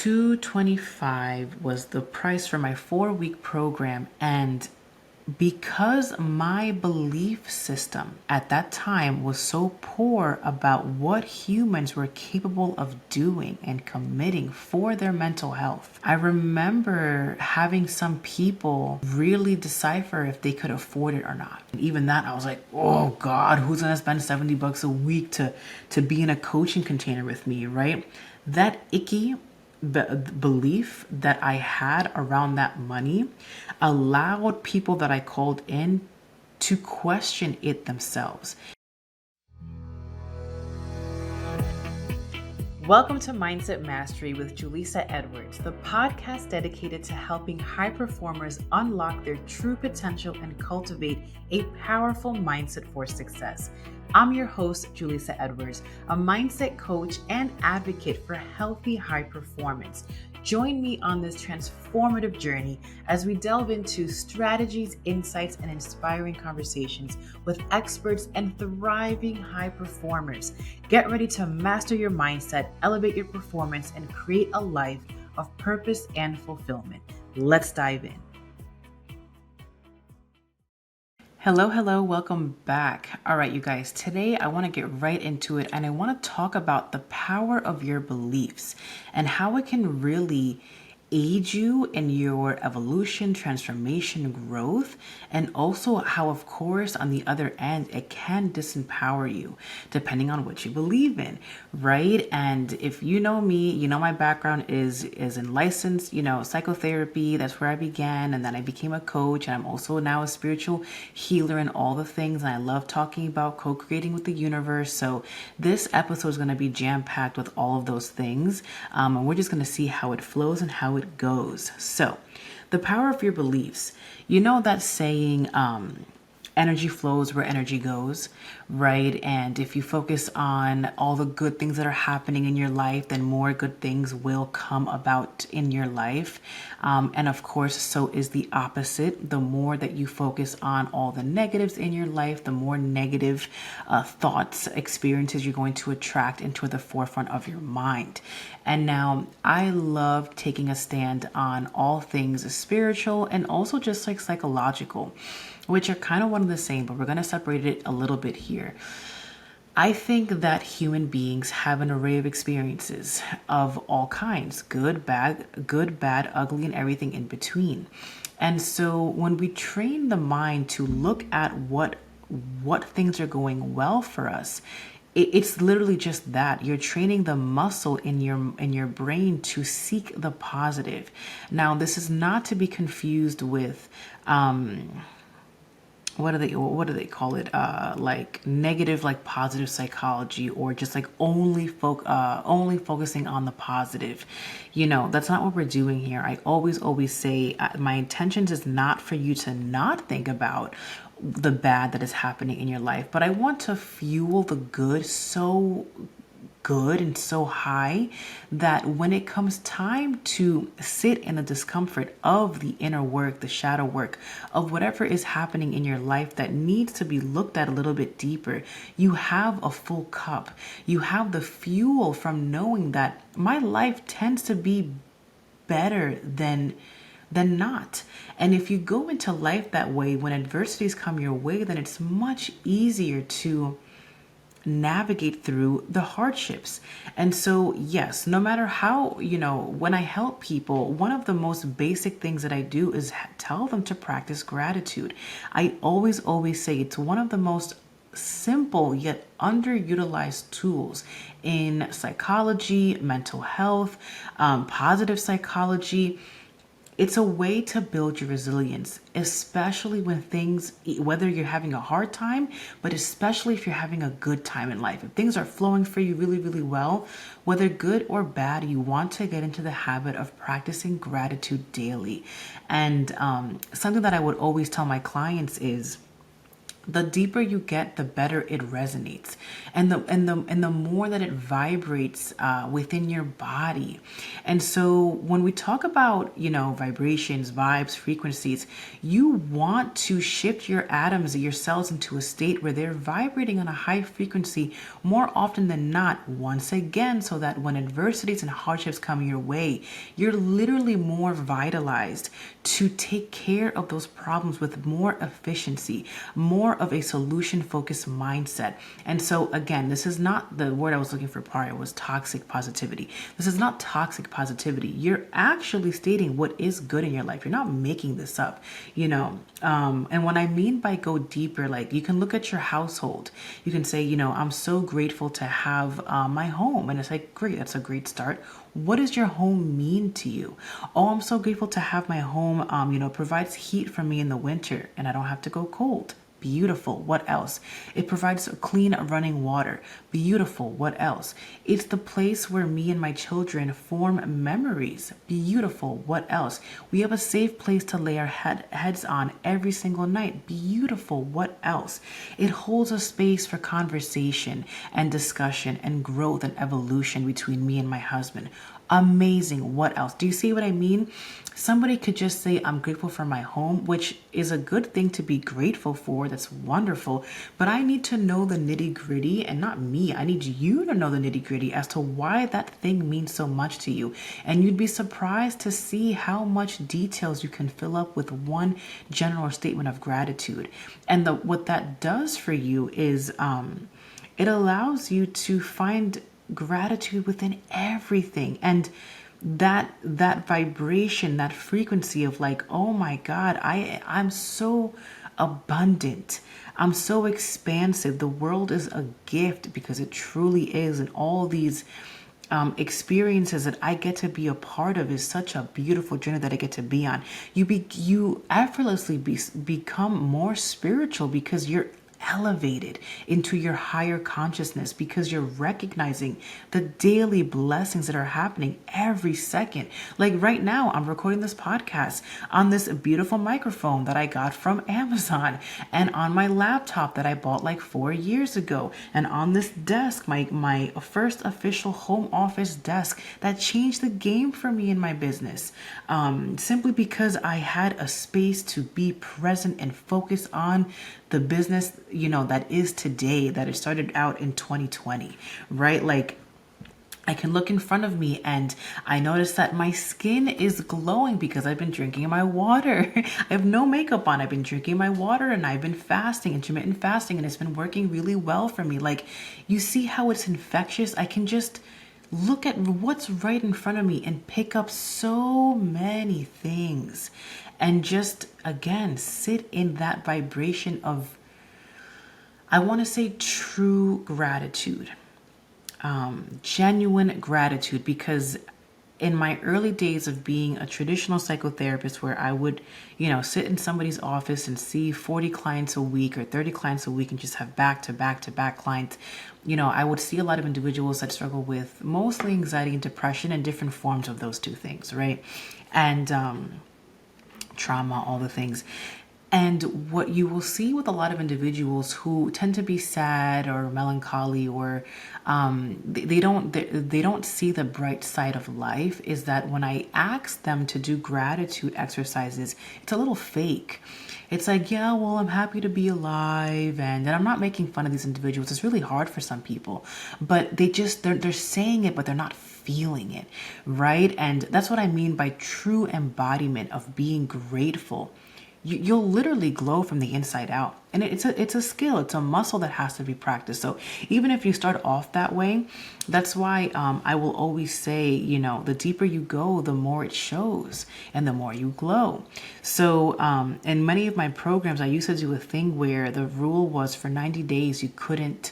$225 was the price for my 4-week program, and because my belief system at that time was so poor about what humans were capable of doing and committing for their mental health, I remember having some people really decipher if they could afford it or not. And even that, I was like, oh God, who's gonna spend $70 a week to be in a coaching container with me, right? That icky belief that I had around that money allowed people that I called in to question it themselves. Welcome to Mindset Mastery with Julissa Edwards, the podcast dedicated to helping high performers unlock their true potential and cultivate a powerful mindset for success. I'm your host, Julissa Edwards, a mindset coach and advocate for healthy high performance. Join me on this transformative journey as we delve into strategies, insights, and inspiring conversations with experts and thriving high performers. Get ready to master your mindset, elevate your performance, and create a life of purpose and fulfillment. Let's dive in. Hello, welcome back. All right, you guys, today I want to get right into it, and I want to talk about the power of your beliefs and how it can really aid you in your evolution, transformation, growth, and also how, of course, on the other end, it can disempower you depending on what you believe in, right? And if you know me, you know my background is in licensed, psychotherapy. That's where I began, and then I became a coach, and I'm also now a spiritual healer and all the things. And I love talking about co-creating with the universe. So this episode is going to be jam-packed with all of those things, and we're just going to see how it flows and how it goes. So the power of your beliefs, that saying, energy flows where energy goes, right? And if you focus on all the good things that are happening in your life, then more good things will come about in your life. And of course, so is the opposite. The more that you focus on all the negatives in your life, the more negative thoughts, experiences you're going to attract into the forefront of your mind. And now I love taking a stand on all things spiritual and also just like psychological, which are kind of one and the same, but we're going to separate it a little bit here. I think that human beings have an array of experiences of all kinds, good, bad, ugly, and everything in between. And so when we train the mind to look at what things are going well for us, it's literally just that. You're training the muscle in your brain to seek the positive. Now, this is not to be confused with what do they call it? Like negative, like positive psychology, or just like only focusing on the positive. That's not what we're doing here. I always say my intentions is not for you to not think about the bad that is happening in your life, but I want to fuel the good so good and so high that when it comes time to sit in the discomfort of the inner work, the shadow work of whatever is happening in your life that needs to be looked at a little bit deeper, you have a full cup. You have the fuel from knowing that my life tends to be better than not. And if you go into life that way, when adversities come your way, then it's much easier to navigate through the hardships. And so, yes, no matter how, when I help people, one of the most basic things that I do is tell them to practice gratitude. I always say it's one of the most simple yet underutilized tools in psychology, mental health, positive psychology. It's a way to build your resilience, especially when whether you're having a hard time, but especially if you're having a good time in life. If things are flowing for you really, really well, whether good or bad, you want to get into the habit of practicing gratitude daily. And something that I would always tell my clients is, The deeper you get, the better it resonates, and the more that it vibrates within your body. And so when we talk about, vibrations, vibes, frequencies, you want to shift your atoms, your cells, into a state where they're vibrating on a high frequency more often than not, once again, so that when adversities and hardships come your way, you're literally more vitalized to take care of those problems with more efficiency, more of a solution focused mindset. And so, again, this is not the word I was looking for prior, it was toxic positivity. This is not toxic positivity. You're actually stating what is good in your life. You're not making this up, and what I mean by go deeper, like you can look at your household. You can say, I'm so grateful to have my home. And it's like, great, that's a great start. What does your home mean to you? Oh, I'm so grateful to have my home, provides heat for me in the winter and I don't have to go cold. Beautiful. What else? It provides clean running water. Beautiful. What else? It's the place where me and my children form memories. Beautiful. What else? We have a safe place to lay our heads on every single night. Beautiful. What else? It holds a space for conversation and discussion and growth and evolution between me and my husband. Amazing. What else? Do you see what I mean? Somebody could just say, I'm grateful for my home, which is a good thing to be grateful for. That's wonderful. But I need to know the nitty gritty, and not me. I need you to know the nitty gritty as to why that thing means so much to you. And you'd be surprised to see how much details you can fill up with one general statement of gratitude. And what that does for you is it allows you to find gratitude within everything. And that vibration, that frequency of like, oh my God, I'm so abundant, I'm so expansive, the world is a gift, because it truly is. And all these experiences that I get to be a part of is such a beautiful journey that I get to be on. You effortlessly become more spiritual because you're elevated into your higher consciousness, because you're recognizing the daily blessings that are happening every second. Like right now, I'm recording this podcast on this beautiful microphone that I got from Amazon, and on my laptop that I bought like 4 years ago, and on this desk, my first official home office desk that changed the game for me in my business, simply because I had a space to be present and focus on the business, that is today, that it started out in 2020, right? Like, I can look in front of me and I notice that my skin is glowing because I've been drinking my water. I have no makeup on. I've been drinking my water and I've been fasting, intermittent fasting, and it's been working really well for me. Like, you see how it's infectious? I can just look at what's right in front of me and pick up so many things, and just again sit in that vibration of, I want to say, true gratitude, genuine gratitude. Because in my early days of being a traditional psychotherapist, where I would, sit in somebody's office and see 40 clients a week or 30 clients a week and just have back to back to back clients, I would see a lot of individuals that struggle with mostly anxiety and depression and different forms of those two things, right? And trauma, all the things. And what you will see with a lot of individuals who tend to be sad or melancholy, or they don't see the bright side of life, is that when I ask them to do gratitude exercises, it's a little fake. It's like, yeah, well, I'm happy to be alive, and I'm not making fun of these individuals. It's really hard for some people, but they're saying it, but they're not feeling it, right? And that's what I mean by true embodiment of being grateful. You'll literally glow from the inside out, and it's a skill, it's a muscle that has to be practiced. So even if you start off that way, that's why I will always say, the deeper you go, the more it shows and the more you glow. So in many of my programs, I used to do a thing where the rule was for 90 days you couldn't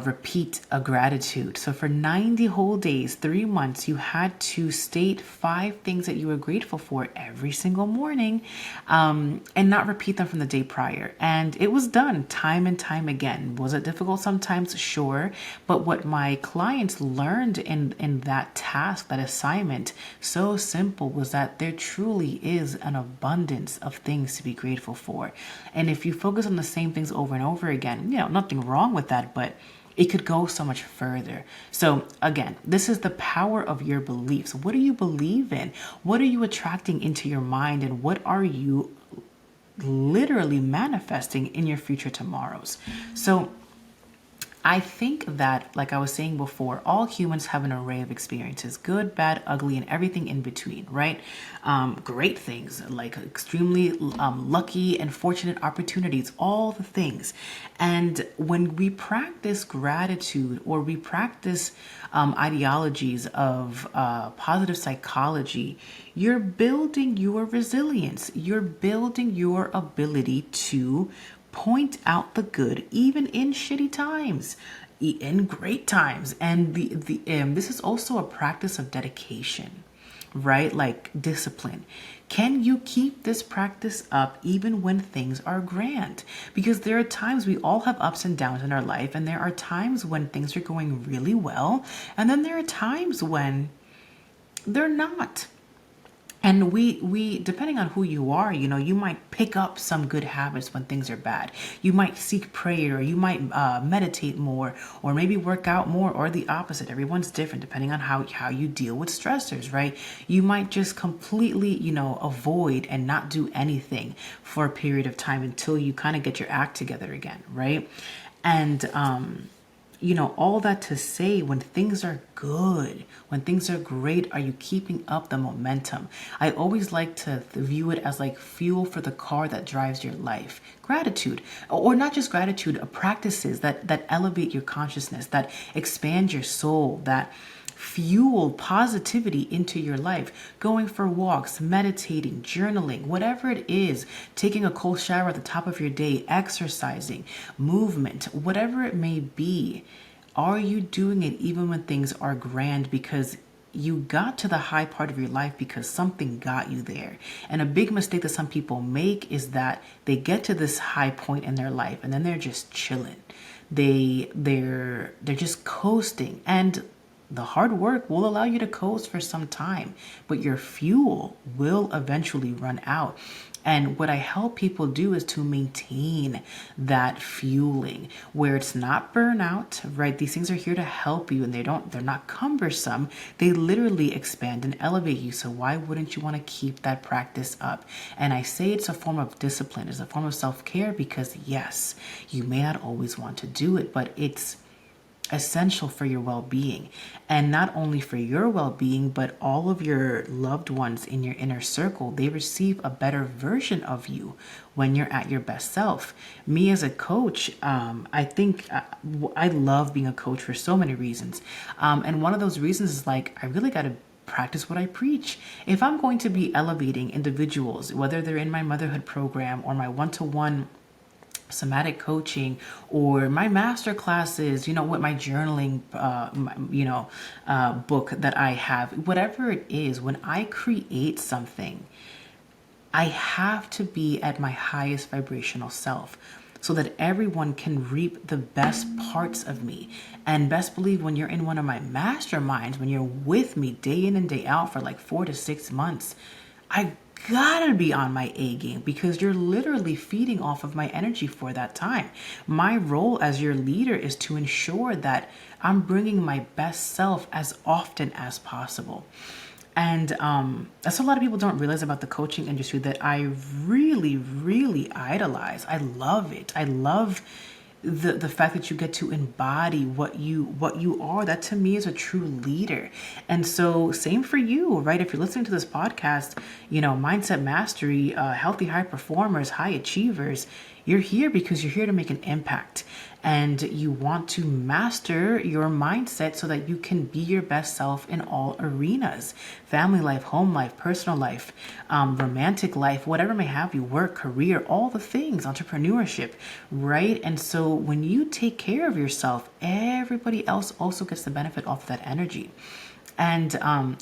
repeat a gratitude. So for 90 whole days, 3 months, you had to state 5 things that you were grateful for every single morning, and not repeat them from the day prior. And it was done time and time again. Was it difficult sometimes? Sure. But what my clients learned in that task, that assignment, so simple, was that there truly is an abundance of things to be grateful for. And if you focus on the same things over and over again, nothing wrong with that, but it could go so much further. So again, this is the power of your beliefs. What do you believe in? What are you attracting into your mind? And what are you literally manifesting in your future tomorrows? So I think that, like I was saying before, all humans have an array of experiences, good, bad, ugly, and everything in between, right? Great things, like extremely lucky and fortunate opportunities, all the things. And when we practice gratitude, or we practice ideologies of positive psychology, you're building your resilience. You're building your ability to point out the good, even in shitty times, in great times. And this is also a practice of dedication, right? Like discipline. Can you keep this practice up even when things are grand? Because there are times, we all have ups and downs in our life, and there are times when things are going really well, and then there are times when they're not. And we depending on who you are, you might pick up some good habits when things are bad. You might seek prayer, or you might meditate more, or maybe work out more, or the opposite. Everyone's different depending on how you deal with stressors, right? You might just completely, avoid and not do anything for a period of time until you kind of get your act together again, right? And all that to say, when things are good, when things are great, are you keeping up the momentum? I always like to view it as like fuel for the car that drives your life. Gratitude, or not just gratitude, practices that elevate your consciousness, that expand your soul, that fuel positivity into your life. Going for walks, meditating, journaling, whatever it is, taking a cold shower at the top of your day, exercising, movement, whatever it may be. Are you doing it even when things are grand? Because you got to the high part of your life because something got you there. And a big mistake that some people make is that they get to this high point in their life and then they're just chilling. They're just coasting, and the hard work will allow you to coast for some time, but your fuel will eventually run out. And what I help people do is to maintain that fueling where it's not burnout, right? These things are here to help you, and they're not cumbersome. They literally expand and elevate you. So why wouldn't you want to keep that practice up? And I say it's a form of discipline, it's a form of self-care, because yes, you may not always want to do it, but it's essential for your well-being. And not only for your well-being, but all of your loved ones in your inner circle, they receive a better version of you when you're at your best self. Me as a coach, I think I love being a coach for so many reasons. And one of those reasons is like, I really got to practice what I preach. If I'm going to be elevating individuals, whether they're in my motherhood program or my one-to-one somatic coaching or my master classes, with my journaling, book that I have, whatever it is, when I create something, I have to be at my highest vibrational self so that everyone can reap the best parts of me. And best believe, when you're in one of my masterminds, when you're with me day in and day out for like 4 to 6 months, I gotta be on my A game, because you're literally feeding off of my energy for that time. My role as your leader is to ensure that I'm bringing my best self as often as possible. And that's what a lot of people don't realize about the coaching industry, that I really, really idolize. I love it. I love the fact that you get to embody what you are. That to me is a true leader. And so same for you, right? If you're listening to this podcast, mindset mastery, healthy high performers, high achievers, you're here because you're here to make an impact. and you want to master your mindset so that you can be your best self in all arenas: family life, home life, personal life, romantic life, whatever may have you, work, career, all the things, entrepreneurship, right? And so when you take care of yourself, everybody else also gets the benefit off of that energy. And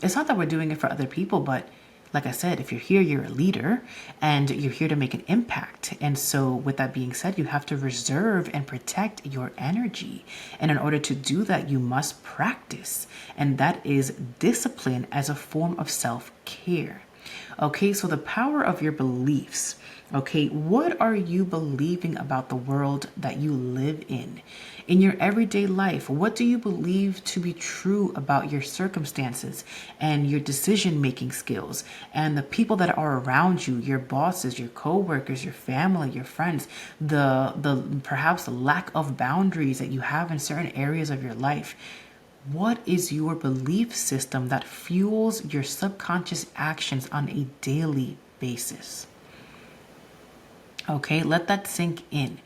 it's not that we're doing it for other people, but like I said, if you're here, you're a leader and you're here to make an impact. And so, with that being said, you have to reserve and protect your energy. And in order to do that, you must practice. And that is discipline as a form of self care. Okay, so the power of your beliefs. Okay, what are you believing about the world that you live in? In your everyday life, what do you believe to be true about your circumstances and your decision making skills and the people that are around you, your bosses, your coworkers, your family, your friends, the perhaps lack of boundaries that you have in certain areas of your life? What is your belief system that fuels your subconscious actions on a daily basis? Okay, let that sink in.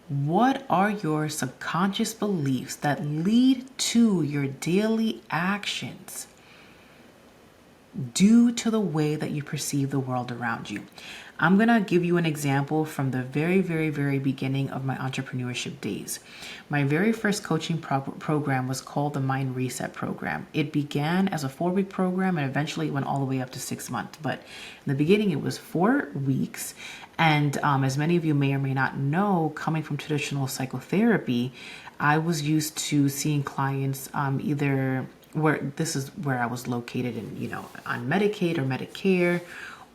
What are your subconscious beliefs that lead to your daily actions due to the way that you perceive the world around you? I'm going to give you an example from the very, very, very beginning of my entrepreneurship days. My very first coaching program was called the Mind Reset Program. It began as a 4-week program and eventually it went all the way up to 6 months. But in the beginning, it was 4 weeks. And as many of you may or may not know, coming from traditional psychotherapy, I was used to seeing clients either where this is where I was located in, on Medicaid or Medicare,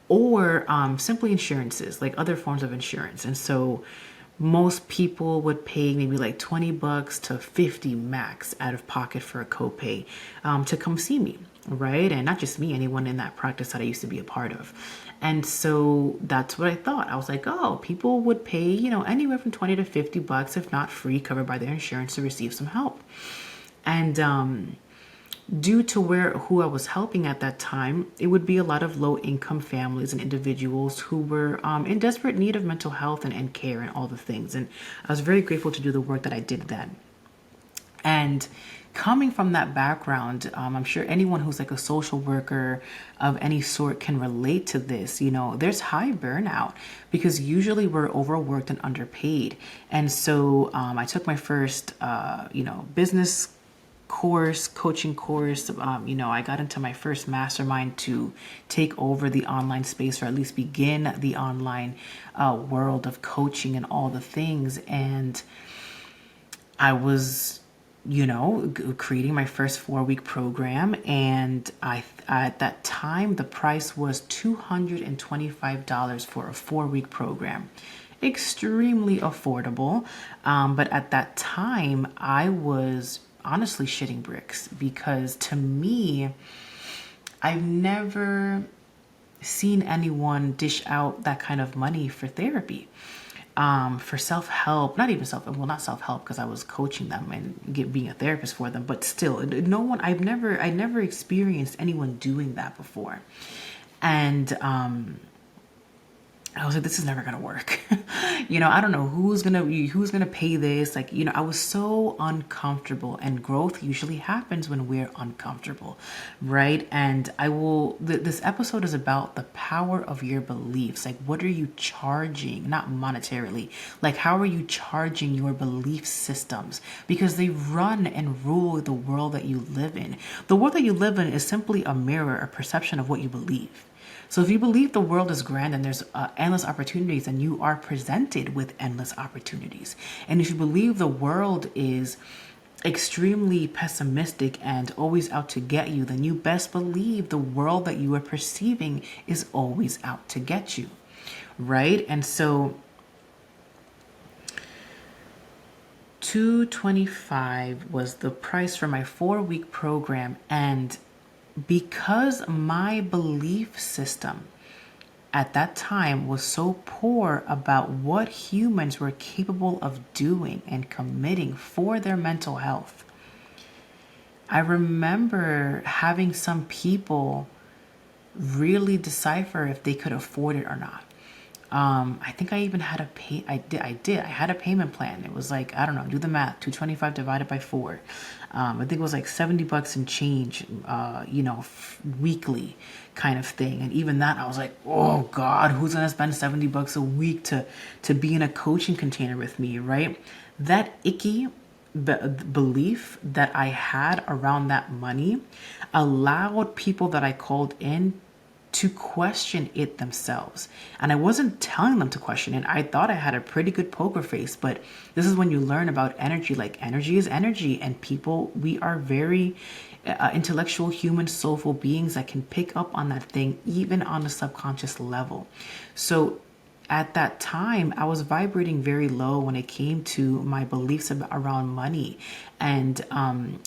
or simply insurances, like other forms of insurance. And so most people would pay maybe like $20 to $50 max out of pocket for a copay to come see me, right? And not just me, anyone in that practice that I used to be a part of. And so that's what I thought. I was like, oh, people would pay, anywhere from 20 to $50, if not free, covered by their insurance, to receive some help. And due to who I was helping at that time, it would be a lot of low income families and individuals who were in desperate need of mental health and care and all the things. And I was very grateful to do the work that I did then. And coming from that background, I'm sure anyone who's like a social worker of any sort can relate to this. There's high burnout because usually we're overworked and underpaid. And so I took my first, business coaching course. I got into my first mastermind to take over the online space, or at least begin the online world of coaching and all the things. And I was, creating my first 4-week program. And at that time, the price was $225 for a 4-week program. Extremely affordable. But at that time, I was honestly shitting bricks because to me, I've never seen anyone dish out that kind of money for therapy, for self-help. Not self-help, because I was coaching them and being a therapist for them, but still, no one, I never experienced anyone doing that before. And I was like, this is never gonna work. I don't know who's gonna pay this. I was so uncomfortable, and growth usually happens when we're uncomfortable, right? And this episode is about the power of your beliefs. Like, what are you charging? Not monetarily. Like, how are you charging your belief systems? Because they run and rule the world that you live in. The world that you live in is simply a mirror, a perception of what you believe. So if you believe the world is grand and there's endless opportunities, then you are presented with endless opportunities. And if you believe the world is extremely pessimistic and always out to get you, then you best believe the world that you are perceiving is always out to get you, right? And so $225 was the price for my 4-week program. And because my belief system at that time was so poor about what humans were capable of doing and committing for their mental health, I remember having some people really decipher if they could afford it or not. I think I even had a pay. I had a payment plan. It was like, I don't know, do the math. 225 divided by 4. I think it was like $70 and change, weekly kind of thing. And even that, I was like, oh God, who's gonna spend $70 a week to be in a coaching container with me, right? That icky belief that I had around that money allowed people that I called in to question it themselves. And I wasn't telling them to question it. I thought I had a pretty good poker face, but this is when you learn about energy. Like, energy is energy, and people, we are very intellectual, human, soulful beings that can pick up on that thing, even on the subconscious level. So at that time, I was vibrating very low when it came to my beliefs around money, and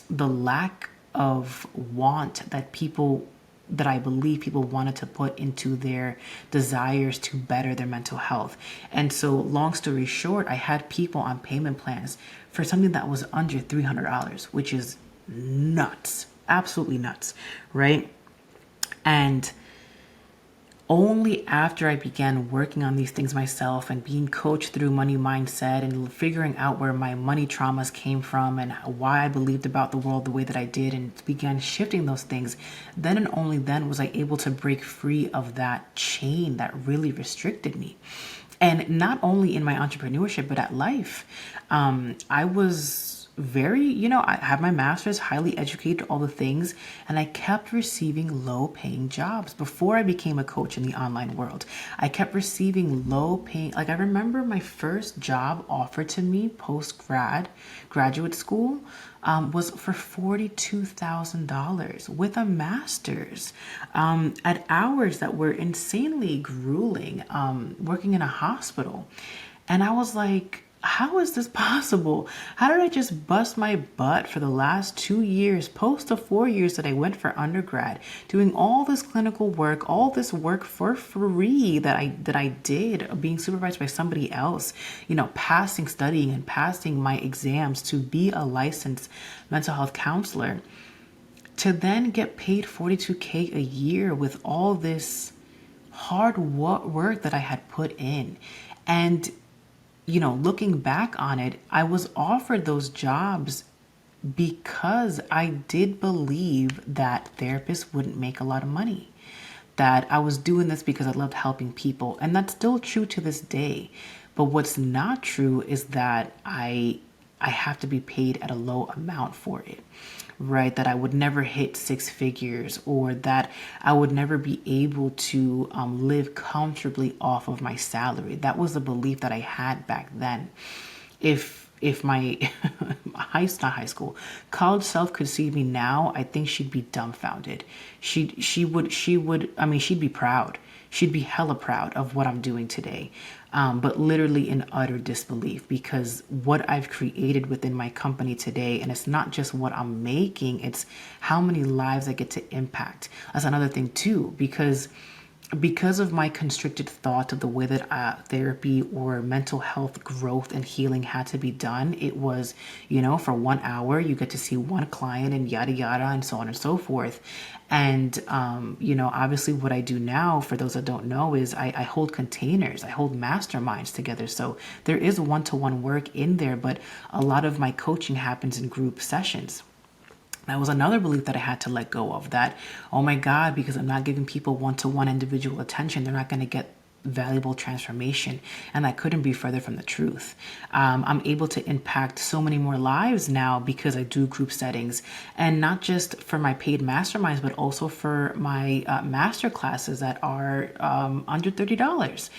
the lack of want that I believe people wanted to put into their desires to better their mental health. And so, long story short, I had people on payment plans for something that was under $300, which is nuts, absolutely nuts, right? And only after I began working on these things myself and being coached through money mindset and figuring out where my money traumas came from and why I believed about the world the way that I did and began shifting those things, then and only then was I able to break free of that chain that really restricted me. And not only in my entrepreneurship, but at life. I was very, I had my master's, highly educated, all the things, and I kept receiving low paying jobs before I became a coach in the online world. I kept receiving low paying, like, I remember my first job offered to me graduate school, was for $42,000 with a master's, at hours that were insanely grueling, working in a hospital. And I was like, how is this possible? How did I just bust my butt for the last 2 years, post the 4 years that I went for undergrad, doing all this clinical work, all this work for free that I did, being supervised by somebody else, passing, studying and passing my exams to be a licensed mental health counselor, to then get paid $42K a year with all this hard work that I had put in. And looking back on it, I was offered those jobs because I did believe that therapists wouldn't make a lot of money, that I was doing this because I loved helping people. And that's still true to this day. But what's not true is that I have to be paid at a low amount for it, right? That I would never hit 6 figures, or that I would never be able to live comfortably off of my salary. That was the belief that I had back then. If my not high school, college self could see me now, I think she'd be dumbfounded. She'd be proud. She'd be hella proud of what I'm doing today. But literally in utter disbelief, because what I've created within my company today, and it's not just what I'm making, it's how many lives I get to impact. That's another thing too, because of my constricted thought of the way that therapy or mental health growth and healing had to be done. It was, for 1 hour, you get to see one client and yada, yada, and so on and so forth. And, obviously what I do now, for those that don't know, is I hold containers, I hold masterminds together. So there is one-to-one work in there, but a lot of my coaching happens in group sessions. That was another belief that I had to let go of, that, oh my God, because I'm not giving people one-to-one individual attention, they're not going to get valuable transformation. And that couldn't be further from the truth. I'm able to impact so many more lives now because I do group settings, and not just for my paid masterminds, but also for my master classes that are under $30,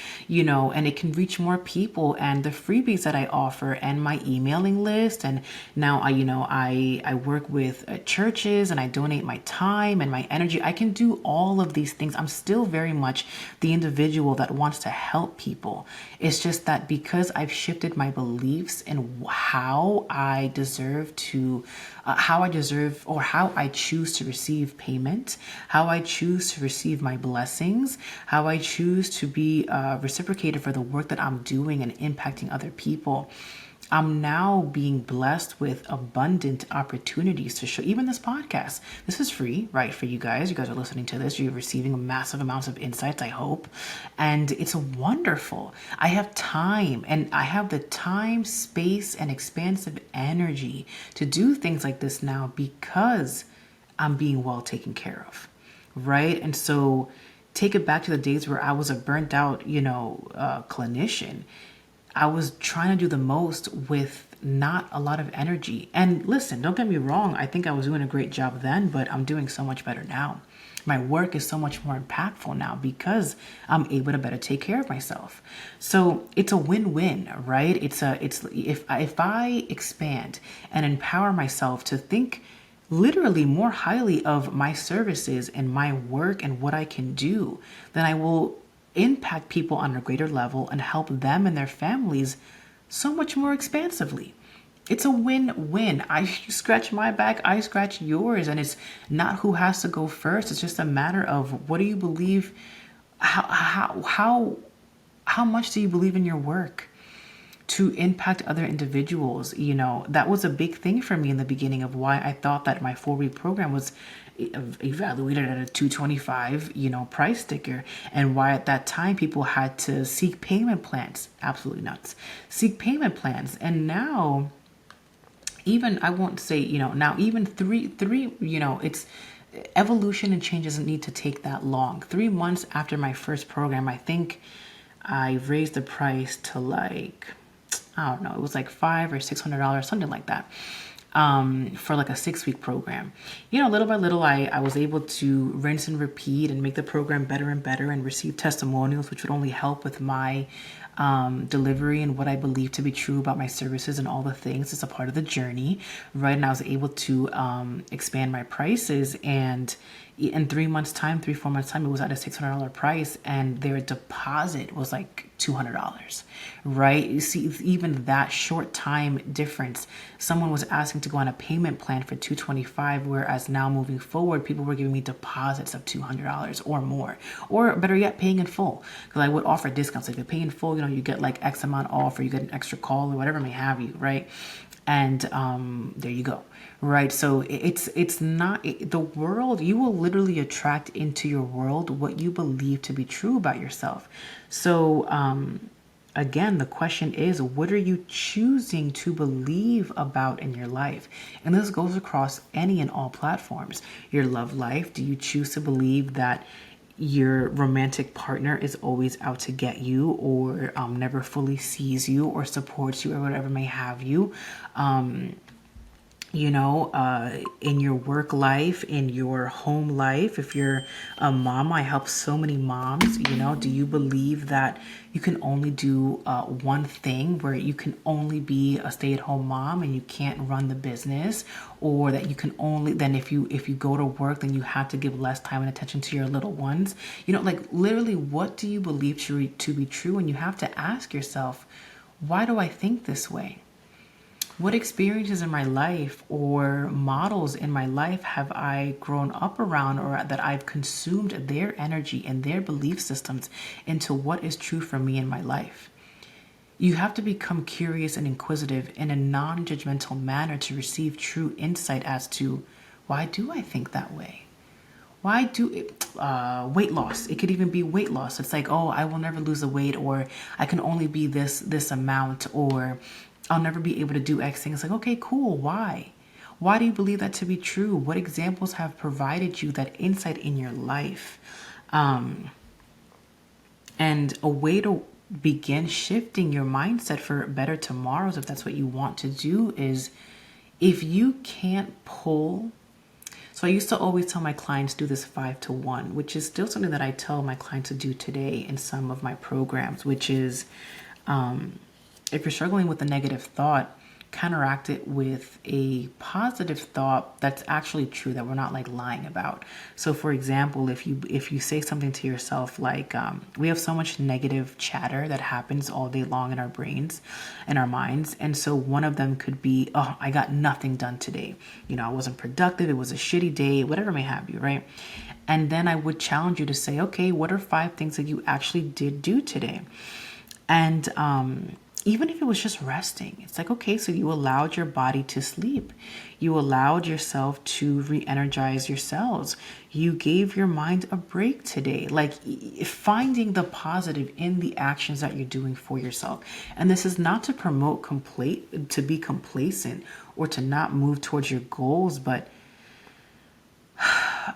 and it can reach more people, and the freebies that I offer, and my emailing list. And now I work with churches, and I donate my time and my energy. I can do all of these things. I'm still very much the individual that wants to help people. It's just that because I've shifted my beliefs in how I deserve or how I choose to receive payment, how I choose to receive my blessings, how I choose to be reciprocated for the work that I'm doing and impacting other people. I'm now being blessed with abundant opportunities to show, even this podcast. This is free, right, for you guys. You guys are listening to this. You're receiving massive amounts of insights, I hope. And it's wonderful. I have time, and I have the time, space, and expansive energy to do things like this now because I'm being well taken care of, right? And so take it back to the days where I was a burnt out, clinician. I was trying to do the most with not a lot of energy. And listen, don't get me wrong, I think I was doing a great job then, but I'm doing so much better now. My work is so much more impactful now because I'm able to better take care of myself. So it's a win-win, right? It's if I expand and empower myself to think literally more highly of my services and my work and what I can do, then I will impact people on a greater level and help them and their families so much more expansively. It's a win-win. I scratch my back, I scratch yours, and it's not who has to go first. It's just a matter of what do you believe, how much do you believe in your work to impact other individuals. That was a big thing for me in the beginning of why I thought that my 4-week program was evaluated at a 225 price sticker, and why at that time people had to seek payment plans. Absolutely nuts. Seek payment plans. And now, even I won't say, now even three, it's evolution and change doesn't need to take that long. 3 months after my first program, I think I raised the price to like, I don't know, it was like $500 or $600, something like that, for like a 6-week program. Little by little, I was able to rinse and repeat and make the program better and better and receive testimonials, which would only help with my delivery and what I believe to be true about my services and all the things. It's a part of the journey, right? And I was able to expand my prices, and in 3 months time, 4 months time, it was at a $600 price, and their deposit was like $200, right? You see, even that short time difference, someone was asking to go on a payment plan for $225, whereas now moving forward, people were giving me deposits of $200 or more, or better yet, paying in full. Because I would offer discounts. If you pay in full, you get like X amount off, or you get an extra call, or whatever may have you, right? And there you go, right? So it's not the world. You will literally attract into your world what you believe to be true about yourself. So again, the question is, what are you choosing to believe about in your life? And this goes across any and all platforms. Your love life, do you choose to believe that your romantic partner is always out to get you, or never fully sees you or supports you, or whatever may have you? In your work life, in your home life, if you're a mom, I help so many moms. Do you believe that you can only do one thing, where you can only be a stay-at-home mom and you can't run the business, or that you can only, then if you go to work, then you have to give less time and attention to your little ones? Like literally, what do you believe to be true? And you have to ask yourself, why do I think this way? What experiences in my life or models in my life have I grown up around, or that I've consumed their energy and their belief systems into what is true for me in my life? You have to become curious and inquisitive in a non-judgmental manner to receive true insight as to, why do I think that way? Why do it? Weight loss. It could even be weight loss. It's like, oh, I will never lose the weight, or I can only be this amount, or I'll never be able to do X thing. It's like, okay, cool. Why? Why do you believe that to be true? What examples have provided you that insight in your life? And a way to begin shifting your mindset for better tomorrows, if that's what you want to do, is if you can't pull. So I used to always tell my clients do this 5-to-1, which is still something that I tell my clients to do today in some of my programs, which is, if you're struggling with a negative thought, counteract it with a positive thought that's actually true, that we're not like lying about. So for example, if you say something to yourself like, we have so much negative chatter that happens all day long in our brains and our minds. And so one of them could be, oh, I got nothing done today. I wasn't productive. It was a shitty day, whatever may have you, right? And then I would challenge you to say, okay, what are 5 things that you actually did do today? And even if it was just resting, it's like, okay, so you allowed your body to sleep. You allowed yourself to re-energize your cells. You gave your mind a break today. Like finding the positive in the actions that you're doing for yourself. And this is not to promote to be complacent or to not move towards your goals, but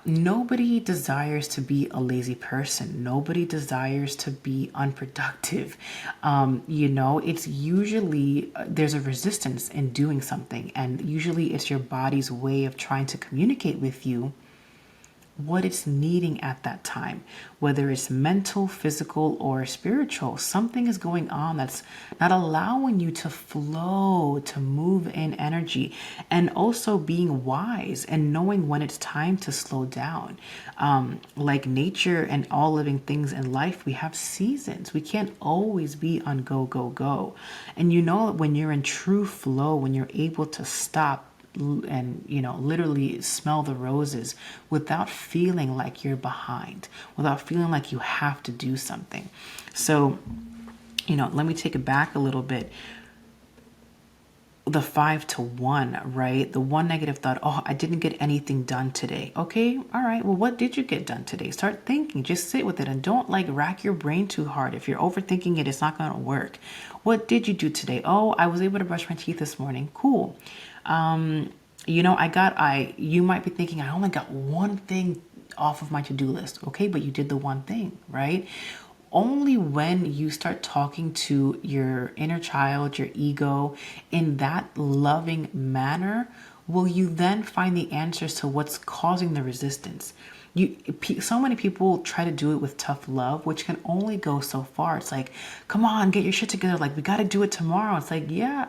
nobody desires to be a lazy person. Nobody desires to be unproductive. It's usually there's a resistance in doing something, and usually it's your body's way of trying to communicate with you what it's needing at that time, whether it's mental, physical, or spiritual. Something is going on that's not allowing you to flow, to move in energy, and also being wise and knowing when it's time to slow down. Like nature and all living things in life, we have seasons. We can't always be on go, go, go. And when you're in true flow, when you're able to stop and literally smell the roses without feeling like you're behind, without feeling like you have to do something. So let me take it back a little bit. The 5 to 1, right? The one negative thought, oh, I didn't get anything done today. Okay, all right, well, what did you get done today? Start thinking, just sit with it, and don't rack your brain too hard. If you're overthinking it, it's not going to work. What did you do today? Oh, I was able to brush my teeth this morning. Cool. You might be thinking, I only got one thing off of my to-do list. Okay, but you did the one thing, right? Only when you start talking to your inner child, your ego, in that loving manner, will you then find the answers to what's causing the resistance. So many people try to do it with tough love, which can only go so far. It's like, come on, get your shit together. Like, we got to do it tomorrow. It's like, yeah.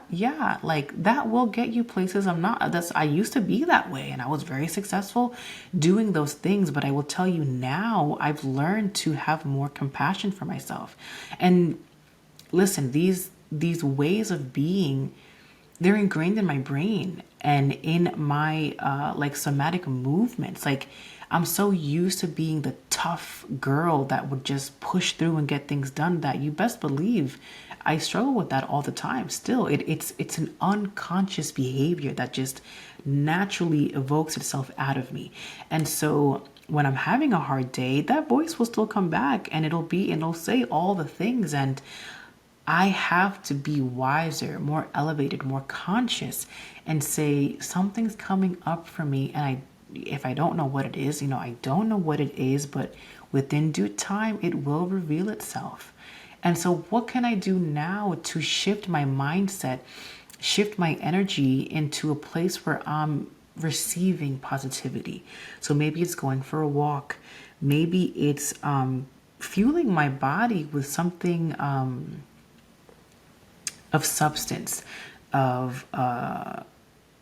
Like, that will get you places. I used to be that way, and I was very successful doing those things. But I will tell you now, I've learned to have more compassion for myself. And listen, these ways of being, they're ingrained in my brain and in my somatic movements. Like, I'm so used to being the tough girl that would just push through and get things done that you best believe I struggle with that all the time. Still, it's an unconscious behavior that just naturally evokes itself out of me. And so when I'm having a hard day, that voice will still come back, and it'll say all the things. And I have to be wiser, more elevated, more conscious, and say something's coming up for me. And if I don't know what it is, I don't know what it is, but within due time, it will reveal itself. And so what can I do now to shift my mindset, shift my energy into a place where I'm receiving positivity? So maybe it's going for a walk. Maybe it's fueling my body with something of substance, of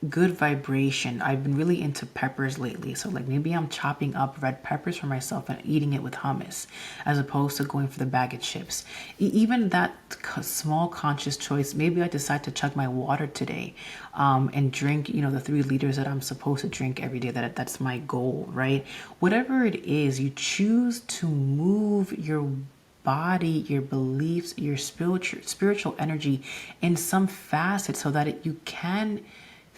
good vibration. I've been really into peppers lately. So maybe I'm chopping up red peppers for myself and eating it with hummus as opposed to going for the bag of chips. Even that small conscious choice, maybe I decide to chug my water today and drink, the 3 liters that I'm supposed to drink every day. That's my goal, right? Whatever it is, you choose to move your body, your beliefs, your spiritual energy in some facet so that you can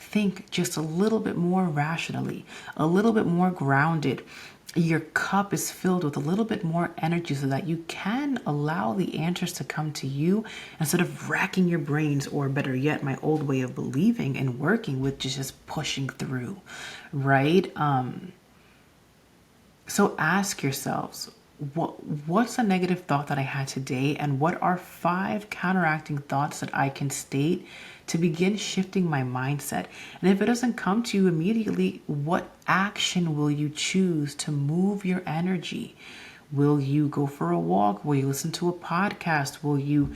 think just a little bit more rationally, a little bit more grounded. Your cup is filled with a little bit more energy so that you can allow the answers to come to you instead of racking your brains, or better yet, my old way of believing and working with just pushing through, right? So ask yourselves, what's a negative thought that I had today, and what are 5 counteracting thoughts that I can state to begin shifting my mindset? And if it doesn't come to you immediately, what action will you choose to move your energy? Will you go for a walk? Will you listen to a podcast? Will you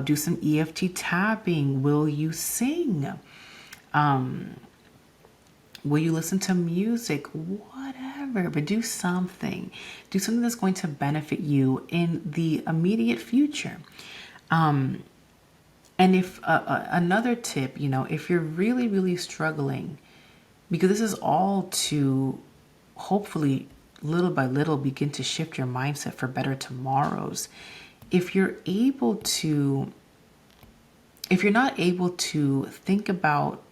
do some EFT tapping? Will you sing? Will you listen to music? Whatever, but do something. Do something that's going to benefit you in the immediate future. And if another tip, if you're really, really struggling, because this is all to hopefully little by little begin to shift your mindset for better tomorrows. If you're able to if you're not able to think about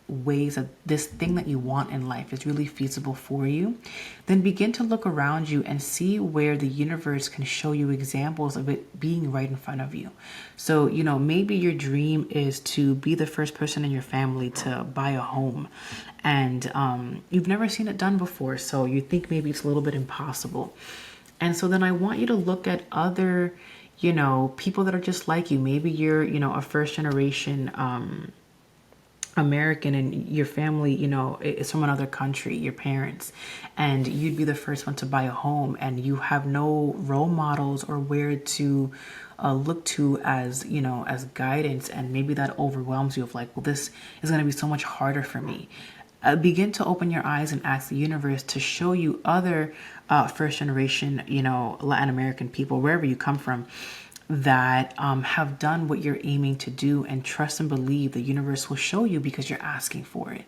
ways that this thing that you want in life is really feasible for you, then begin to look around you and see where the universe can show you examples of it being right in front of you. So, maybe your dream is to be the first person in your family to buy a home, and you've never seen it done before, so you think maybe it's a little bit impossible. And so then I want you to look at other, people that are just like you. Maybe you're, a first generation American, and your family, is from another country, your parents, and you'd be the first one to buy a home, and you have no role models or where to look to as, as guidance. And maybe that overwhelms you of like, well, this is going to be so much harder for me. Begin to open your eyes and ask the universe to show you other first generation, Latin American people, wherever you come from, that have done what you're aiming to do, and trust and believe the universe will show you because you're asking for it.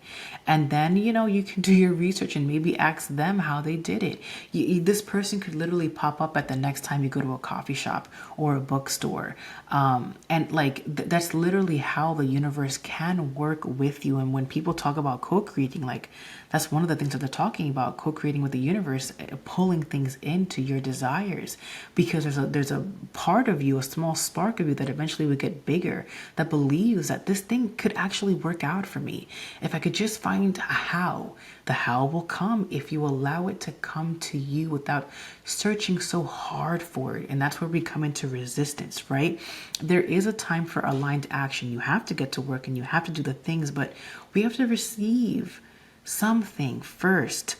And then, you can do your research and maybe ask them how they did it. This person could literally pop up at the next time you go to a coffee shop or a bookstore. And like, that's literally how the universe can work with you. And when people talk about co-creating, like, that's one of the things that they're talking about, co-creating with the universe, pulling things into your desires, because there's a part of you, a small spark of you that eventually would get bigger, that believes that this thing could actually work out for me. If I could just find a how, the how will come if you allow it to come to you without searching so hard for it. And that's where we come into resistance, right? There is a time for aligned action. You have to get to work and you have to do the things, but we have to receive something first,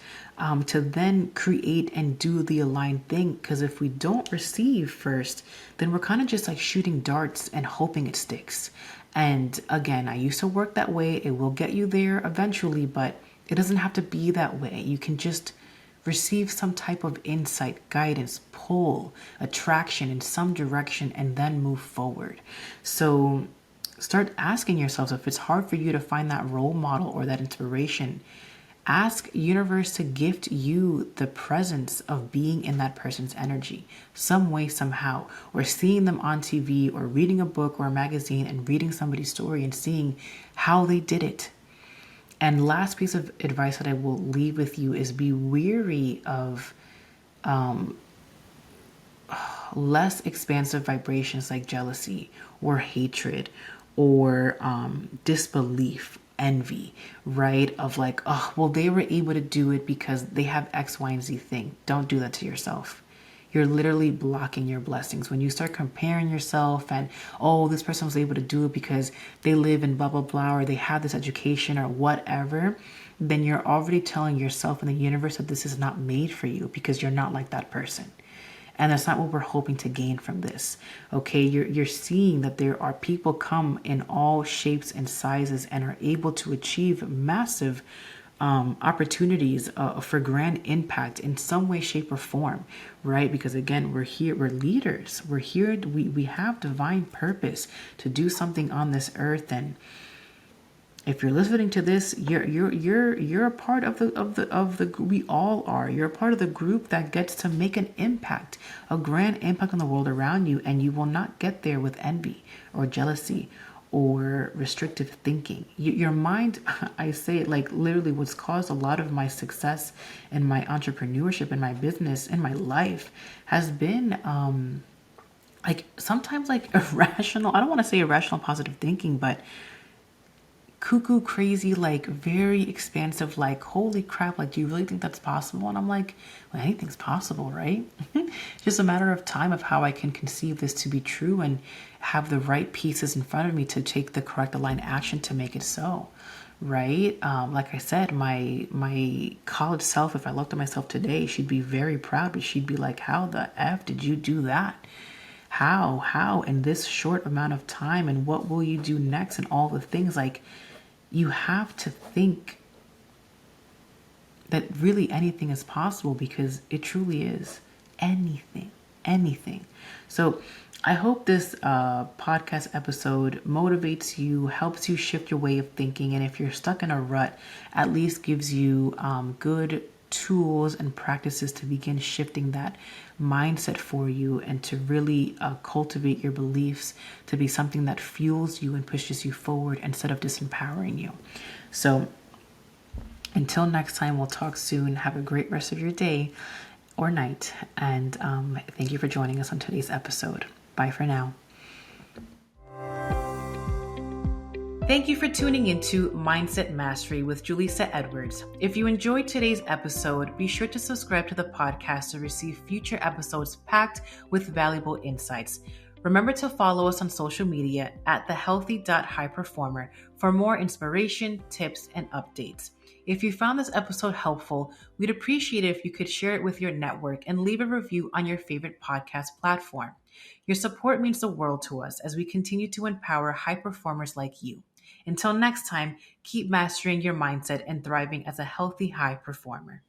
to then create and do the aligned thing. Because if we don't receive first, then we're kind of just like shooting darts and hoping it sticks. And again, I used to work that way. It will get you there eventually, but it doesn't have to be that way. You can just receive some type of insight, guidance, pull, attraction in some direction, and then move forward. So start asking yourselves, if it's hard for you to find that role model or that inspiration, ask universe to gift you the presence of being in that person's energy, some way, somehow, or seeing them on TV, or reading a book or a magazine and reading somebody's story and seeing how they did it. And last piece of advice that I will leave with you is be weary of less expansive vibrations like jealousy or hatred or disbelief, envy, right? Of like, oh, well, they were able to do it because they have X, Y, and Z thing. Don't do that to yourself. You're literally blocking your blessings when you start comparing yourself and, oh, this person was able to do it because they live in blah, blah, blah, or they have this education or whatever. Then you're already telling yourself and the universe that this is not made for you because you're not like that person. And that's not what we're hoping to gain from this. Okay, you're seeing that there are people come in all shapes and sizes and are able to achieve massive opportunities for grand impact in some way, shape, or form, right? Because again, we're here, we're leaders. We're here, we have divine purpose to do something on this earth. And if you're listening to this, you're a part of the we all are. You're a part of the group that gets to make an impact, a grand impact on the world around you, and you will not get there with envy or jealousy or restrictive thinking. Your mind, I say it like literally, what's caused a lot of my success in my entrepreneurship, in my business, in my life, has been like sometimes like irrational. I don't want to say irrational positive thinking, but cuckoo crazy, like very expansive, like holy crap, like do you really think that's possible? And I'm like, well, anything's possible, right? Just a matter of time of how I can conceive this to be true and have the right pieces in front of me to take the correct aligned action to make it so, right? Like I said, my college self, if I looked at myself today, she'd be very proud, but she'd be like, how the F did you do that? How in this short amount of time, and what will you do next, and all the things. Like, you have to think that really anything is possible, because it truly is. Anything. So I hope this podcast episode motivates you, helps you shift your way of thinking, and if you're stuck in a rut, at least gives you good tools and practices to begin shifting that mindset for you and to really cultivate your beliefs to be something that fuels you and pushes you forward instead of disempowering you. So until next time, we'll talk soon. Have a great rest of your day or night. And thank you for joining us on today's episode. Bye for now. Thank you for tuning into Mindset Mastery with Julissa Edwards. If you enjoyed today's episode, be sure to subscribe to the podcast to receive future episodes packed with valuable insights. Remember to follow us on social media at thehealthy.highperformer for more inspiration, tips, and updates. If you found this episode helpful, we'd appreciate it if you could share it with your network and leave a review on your favorite podcast platform. Your support means the world to us as we continue to empower high performers like you. Until next time, keep mastering your mindset and thriving as a healthy high performer.